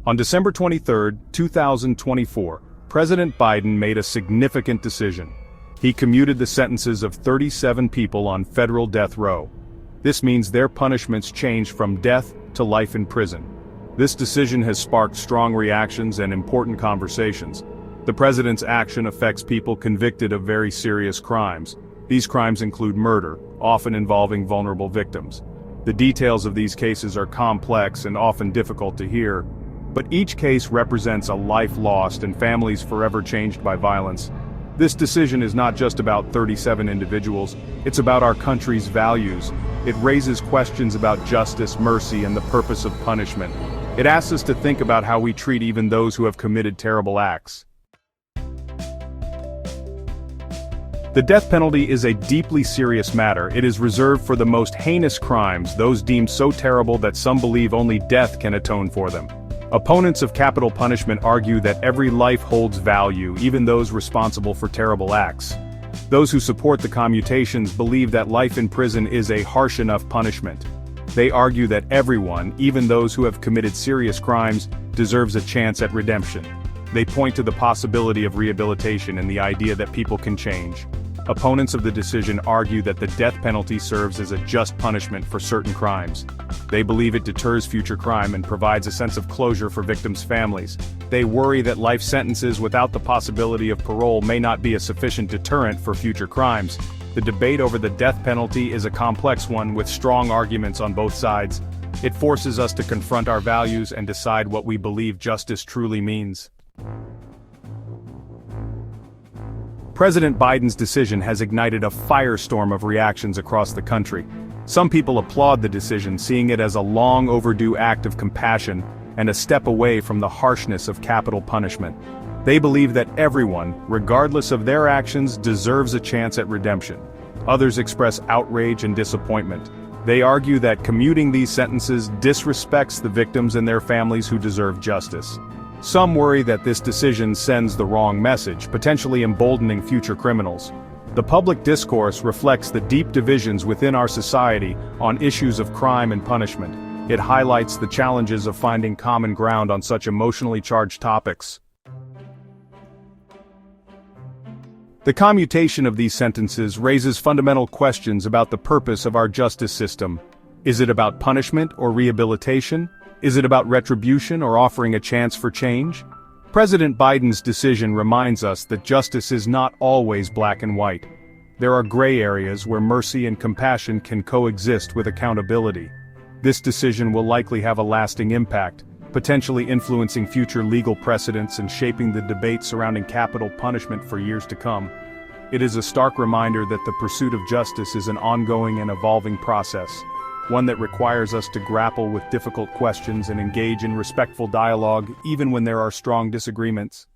On December 23, 2024, President Biden made a significant decision. He commuted the sentences of 37 people on federal death row. This means their punishments changed from death to life in prison. This decision has sparked strong reactions and important conversations. The president's action affects people convicted of very serious crimes. These crimes include murder, often involving vulnerable victims. The details of these cases are complex and often difficult to hear, but each case represents a life lost and families forever changed by violence. This decision is not just about 37 individuals, it's about our country's values. It raises questions about justice, mercy, and the purpose of punishment. It asks us to think about how we treat even those who have committed terrible acts. The death penalty is a deeply serious matter. It is reserved for the most heinous crimes, those deemed so terrible that some believe only death can atone for them. Opponents of capital punishment argue that every life holds value, even those responsible for terrible acts. Those who support the commutations believe that life in prison is a harsh enough punishment. They argue that everyone, even those who have committed serious crimes, deserves a chance at redemption. They point to the possibility of rehabilitation and the idea that people can change. Opponents of the decision argue that the death penalty serves as a just punishment for certain crimes. They believe it deters future crime and provides a sense of closure for victims' families. They worry that life sentences without the possibility of parole may not be a sufficient deterrent for future crimes. The debate over the death penalty is a complex one with strong arguments on both sides. It forces us to confront our values and decide what we believe justice truly means. President Biden's decision has ignited a firestorm of reactions across the country. Some people applaud the decision, seeing it as a long overdue act of compassion and a step away from the harshness of capital punishment. They believe that everyone, regardless of their actions, deserves a chance at redemption. Others express outrage and disappointment. They argue that commuting these sentences disrespects the victims and their families who deserve justice. Some worry that this decision sends the wrong message, potentially emboldening future criminals. The public discourse reflects the deep divisions within our society on issues of crime and punishment. It highlights the challenges of finding common ground on such emotionally charged topics. The commutation of these sentences raises fundamental questions about the purpose of our justice system. Is it about punishment or rehabilitation? Is it about retribution or offering a chance for change? President Biden's decision reminds us that justice is not always black and white. There are gray areas where mercy and compassion can coexist with accountability. This decision will likely have a lasting impact, potentially influencing future legal precedents and shaping the debate surrounding capital punishment for years to come. It is a stark reminder that the pursuit of justice is an ongoing and evolving process, one that requires us to grapple with difficult questions and engage in respectful dialogue even when there are strong disagreements.